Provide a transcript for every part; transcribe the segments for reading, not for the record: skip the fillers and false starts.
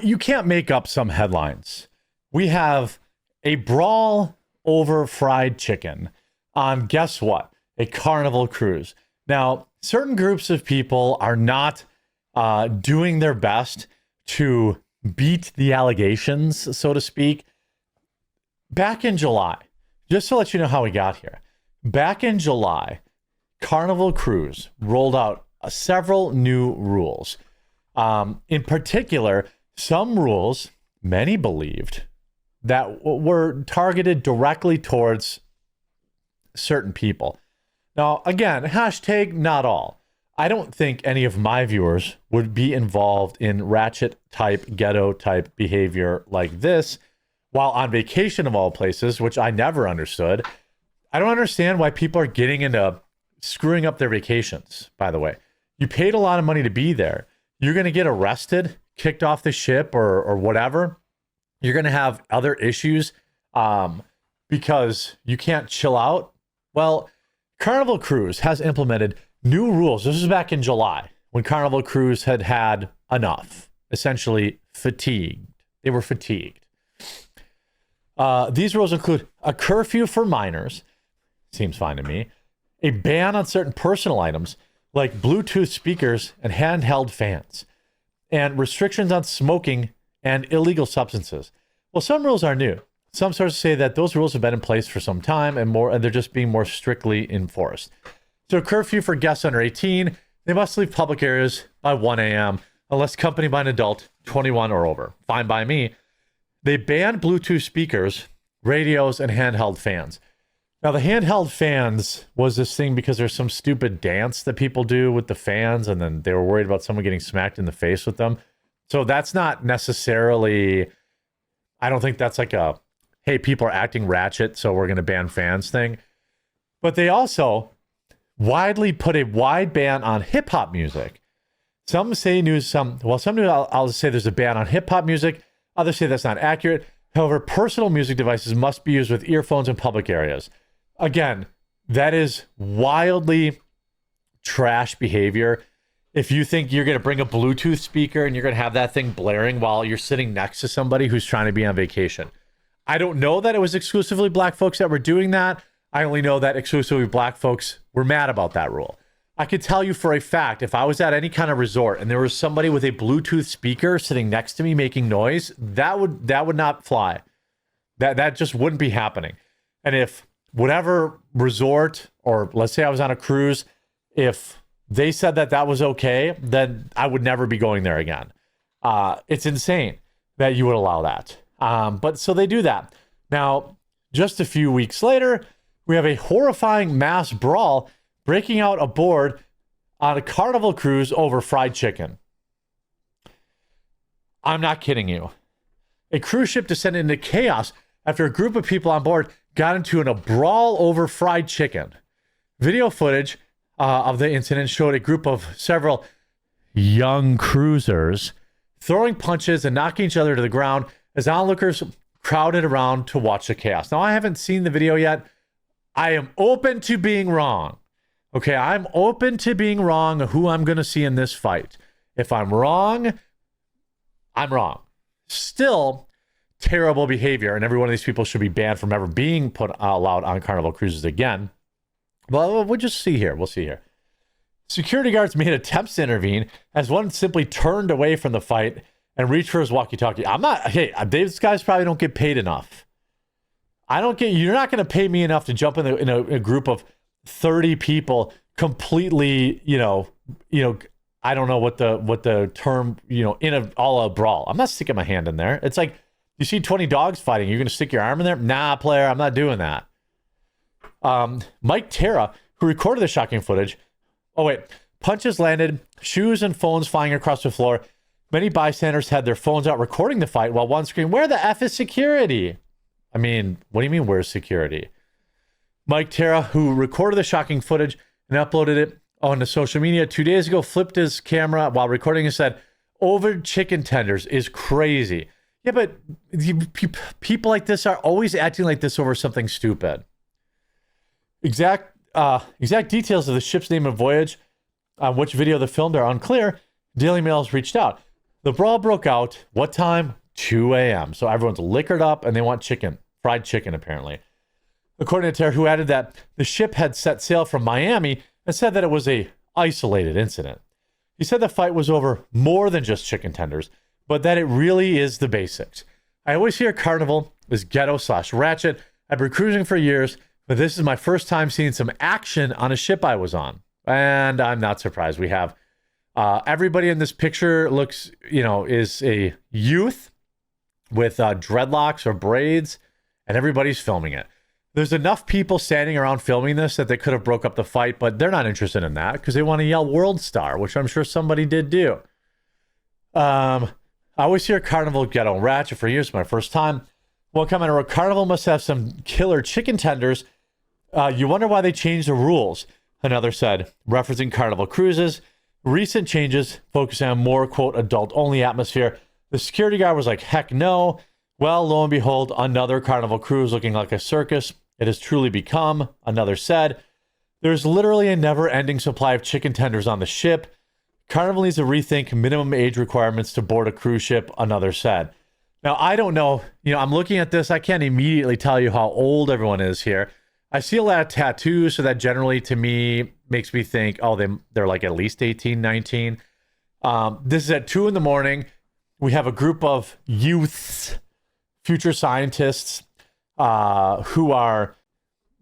You can't make up some headlines. We have a brawl over fried chicken on, guess what? A Carnival cruise. Now, certain groups of people are not doing their best to beat the allegations, so to speak. Back in July, just to let you know how we got here, back in July, Carnival Cruise rolled out several new rules. In particular, some rules many believed that were targeted directly towards certain people. Now, again, hashtag not all. I don't think any of my viewers would be involved in ratchet type, ghetto type behavior like this while on vacation of all places, which I never understood. I don't understand why people are getting into screwing up their vacations, by the way. You paid a lot of money to be there. You're going to get arrested, kicked off the ship or whatever. You're going to have other issues because you can't chill out. Well, Carnival Cruise has implemented new rules. This was back in July when Carnival Cruise had enough, essentially fatigued. They were fatigued. These rules include a curfew for minors, seems fine to me, a ban on certain personal items like Bluetooth speakers and handheld fans, and restrictions on smoking and illegal substances. Well, some rules are new. Some sources say that those rules have been in place for some time and they're just being more strictly enforced. So a curfew for guests under 18, they must leave public areas by 1 a.m. unless accompanied by an adult 21 or over. Fine by me. They banned Bluetooth speakers, radios, and handheld fans. Now, the handheld fans was this thing because there's some stupid dance that people do with the fans, and then they were worried about someone getting smacked in the face with them. So that's not necessarily, I don't think that's like a, hey, people are acting ratchet, so we're going to ban fans thing. But they also widely put a wide ban on hip-hop music. Some say I'll say there's a ban on hip-hop music. Others say that's not accurate. However, personal music devices must be used with earphones in public areas. Again, that is wildly trash behavior. If you think you're going to bring a Bluetooth speaker and you're going to have that thing blaring while you're sitting next to somebody who's trying to be on vacation. I don't know that it was exclusively black folks that were doing that. I only know that exclusively black folks were mad about that rule. I could tell you for a fact, if I was at any kind of resort and there was somebody with a Bluetooth speaker sitting next to me making noise, that would not fly. That just wouldn't be happening. And if whatever resort, or let's say I was on a cruise, if they said that was okay, then I would never be going there again. It's insane that you would allow that. But so they do that. Now, just a few weeks later, we have a horrifying mass brawl breaking out aboard on a Carnival cruise over fried chicken. I'm not kidding you. A cruise ship descended into chaos after a group of people on board got into a brawl over fried chicken. Video footage of the incident showed a group of several young cruisers throwing punches and knocking each other to the ground as onlookers crowded around to watch the chaos. Now, I haven't seen the video yet. I am open to being wrong. Okay, I'm open to being wrong of who I'm going to see in this fight. If I'm wrong, I'm wrong. Still, terrible behavior, and every one of these people should be banned from ever being allowed on Carnival cruises again. Well, we'll just see here. We'll see here. Security guards made attempts to intervene as one simply turned away from the fight and reached for his walkie-talkie. These guys probably don't get paid enough. You're not going to pay me enough to jump in a group of 30 people completely, I don't know what the term, in a brawl. I'm not sticking my hand in there. It's like, you see 20 dogs fighting, you're going to stick your arm in there? Nah, player, I'm not doing that. Mike Terra, who recorded the shocking footage. Punches landed, shoes and phones flying across the floor. Many bystanders had their phones out recording the fight while one screamed, "Where the F is security?" I mean, what do you mean, where's security? Mike Terra, who recorded the shocking footage and uploaded it onto social media 2 days ago, flipped his camera while recording and said, "Over chicken tenders is crazy." Yeah, but people like this are always acting like this over something stupid. Exact details of the ship's name and voyage, on which video they filmed, are unclear. Daily Mail has reached out. The brawl broke out. What time? 2 a.m. So everyone's liquored up and they want chicken, fried chicken, apparently. According to Terry, who added that the ship had set sail from Miami and said that it was a isolated incident. He said the fight was over more than just chicken tenders, but that it really is the basics. I always hear Carnival is ghetto/ratchet. I've been cruising for years, but this is my first time seeing some action on a ship I was on. And I'm not surprised. We have everybody in this picture looks, is a youth with dreadlocks or braids, and everybody's filming it. There's enough people standing around filming this that they could have broke up the fight, but they're not interested in that because they want to yell World Star, which I'm sure somebody did do. I always hear Carnival ghetto ratchet for years. My first time. One commenter wrote, Carnival must have some killer chicken tenders. You wonder why they changed the rules. Another said, referencing Carnival cruises, recent changes focusing on more, quote, adult-only atmosphere. The security guard was like, heck no. Well, lo and behold, another Carnival cruise looking like a circus. It has truly become, another said. There's literally a never-ending supply of chicken tenders on the ship. Carnival needs to rethink minimum age requirements to board a cruise ship, another said. Now, I don't know. I'm looking at this. I can't immediately tell you how old everyone is here. I see a lot of tattoos, so that generally, to me, makes me think, oh, they're like at least 18, 19. This is at 2 in the morning. We have a group of youths, future scientists, who are,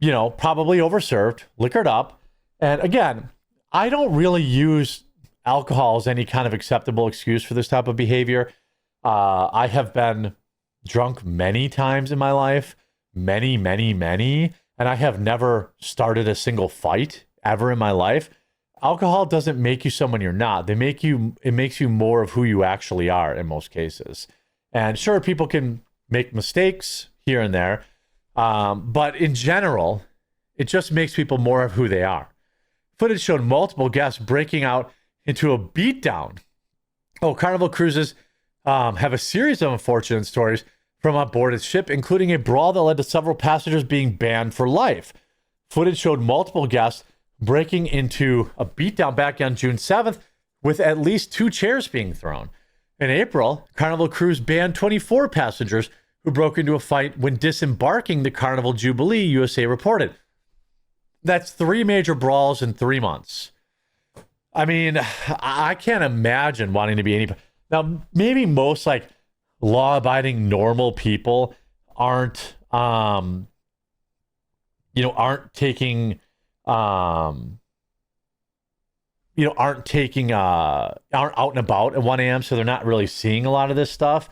probably overserved, liquored up. And again, I don't really use alcohol as any kind of acceptable excuse for this type of behavior. I have been drunk many times in my life, many, and I have never started a single fight ever in my life. Alcohol doesn't make you someone you're not. It makes you more of who you actually are in most cases. And sure, people can make mistakes here and there. But in general, it just makes people more of who they are. Footage showed multiple guests breaking out into a beatdown. Carnival cruises have a series of unfortunate stories from aboard its ship, including a brawl that led to several passengers being banned for life. Footage showed multiple guests breaking into a beatdown back on June 7th, with at least 2 chairs being thrown. In April, Carnival Cruise banned 24 passengers who broke into a fight when disembarking the Carnival Jubilee, USA reported. That's 3 major brawls in 3 months. I mean, I can't imagine wanting to be any... Now, maybe most law-abiding normal people aren't out and about at 1 a.m., so they're not really seeing a lot of this stuff.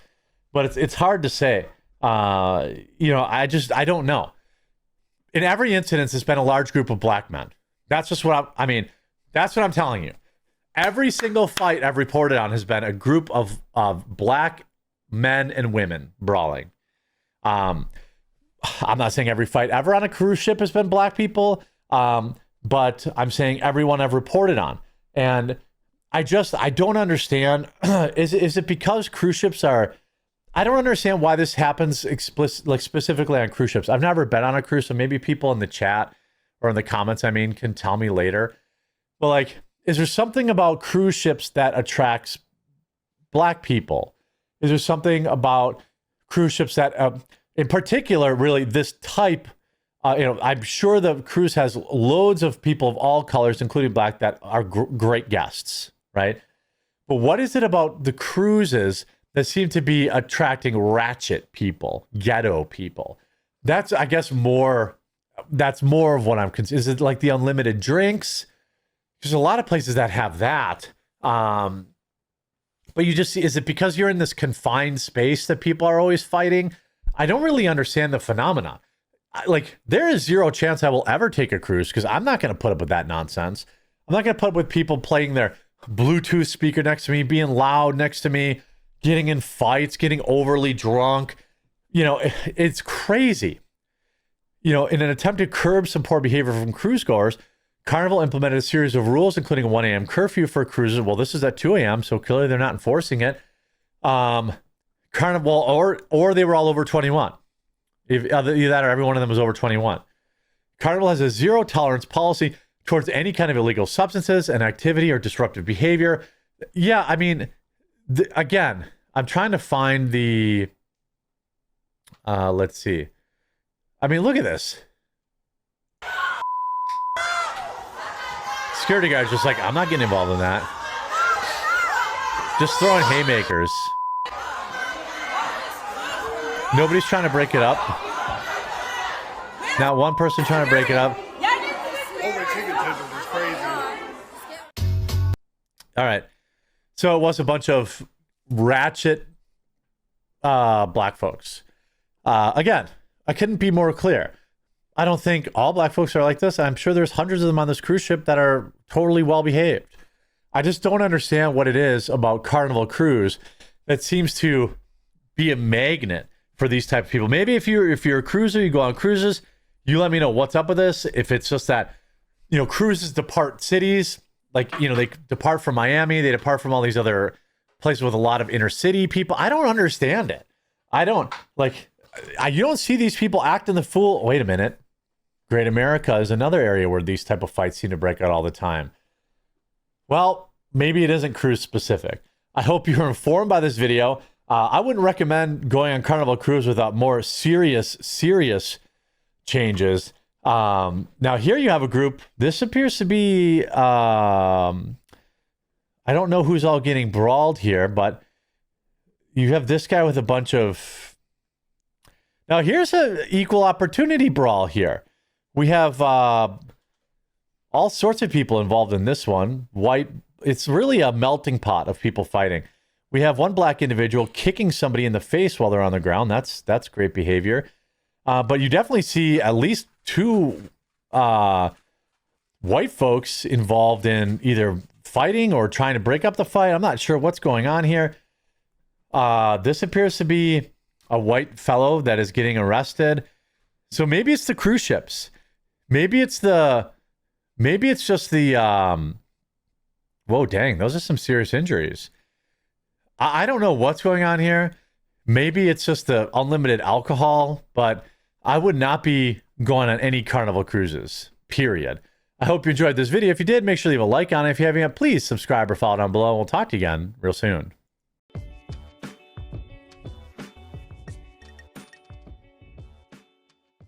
But it's hard to say. I don't know. In every incident, it's been a large group of black men. That's just what that's what I'm telling you. Every single fight I've reported on has been a group of black men and women brawling. I'm not saying every fight ever on a cruise ship has been black people, but I'm saying everyone I've reported on. And I don't understand. Is it because cruise ships are... I don't understand why this happens specifically on cruise ships. I've never been on a cruise, so maybe people in the chat or in the comments, can tell me later. But is there something about cruise ships that attracts black people? Is there something about cruise ships that, in particular, really this type, I'm sure the cruise has loads of people of all colors, including black, that are great guests, right? But what is it about the cruises that seem to be attracting ratchet people, ghetto people? That's, I guess, that's more of what I'm concerned. Is it like the unlimited drinks? There's a lot of places that have that. But you just see, is it because you're in this confined space that people are always fighting? I don't really understand the phenomenon. There is zero chance I will ever take a cruise because I'm not going to put up with that nonsense. I'm not going to put up with people playing their Bluetooth speaker next to me, being loud next to me, getting in fights, getting overly drunk. It's crazy. In an attempt to curb some poor behavior from cruise goers, Carnival implemented a series of rules, including a 1 a.m. curfew for cruises. Well, this is at 2 a.m., so clearly they're not enforcing it. Carnival, or they were all over 21. Either that or every one of them was over 21. Carnival has a zero tolerance policy towards any kind of illegal substances and activity or disruptive behavior. Yeah, Again, I'm trying to find the, let's see. I mean, look at this. Security guard's just like, I'm not getting involved in that. Just throwing haymakers. Nobody's trying to break it up. Not one person trying to break it up. All right. So it was a bunch of ratchet black folks. Again, I couldn't be more clear. I don't think all black folks are like this. I'm sure there's hundreds of them on this cruise ship that are totally well behaved. I just don't understand what it is about Carnival Cruise that seems to be a magnet for these type of people. Maybe if you're a cruiser, you go on cruises, you let me know what's up with this. If it's just that, you know, cruises depart cities, like, you know, they depart from Miami, they depart from all these other places with a lot of inner city people. I don't understand it. I don't like. You don't see these people acting the fool. Wait a minute. Great America is another area where these type of fights seem to break out all the time. Well, maybe it isn't cruise specific. I hope you're informed by this video. I wouldn't recommend going on Carnival Cruise without more serious changes. Now here you have a group. This appears to be, I don't know who's all getting brawled here, but you have this guy with a bunch of, now here's an equal opportunity brawl here. We have all sorts of people involved in this one. White, it's really a melting pot of people fighting. We have one black individual kicking somebody in the face while they're on the ground. That's great behavior. But you definitely see at least two white folks involved in either fighting or trying to break up the fight. I'm not sure what's going on here. This appears to be a white fellow that is getting arrested. So maybe it's the cruise ships. Maybe it's just the, whoa, dang, those are some serious injuries. I don't know what's going on here. Maybe it's just the unlimited alcohol, but I would not be going on any Carnival cruises, period. I hope you enjoyed this video. If you did, make sure to leave a like on it. If you haven't yet, please subscribe or follow down below. We'll talk to you again real soon.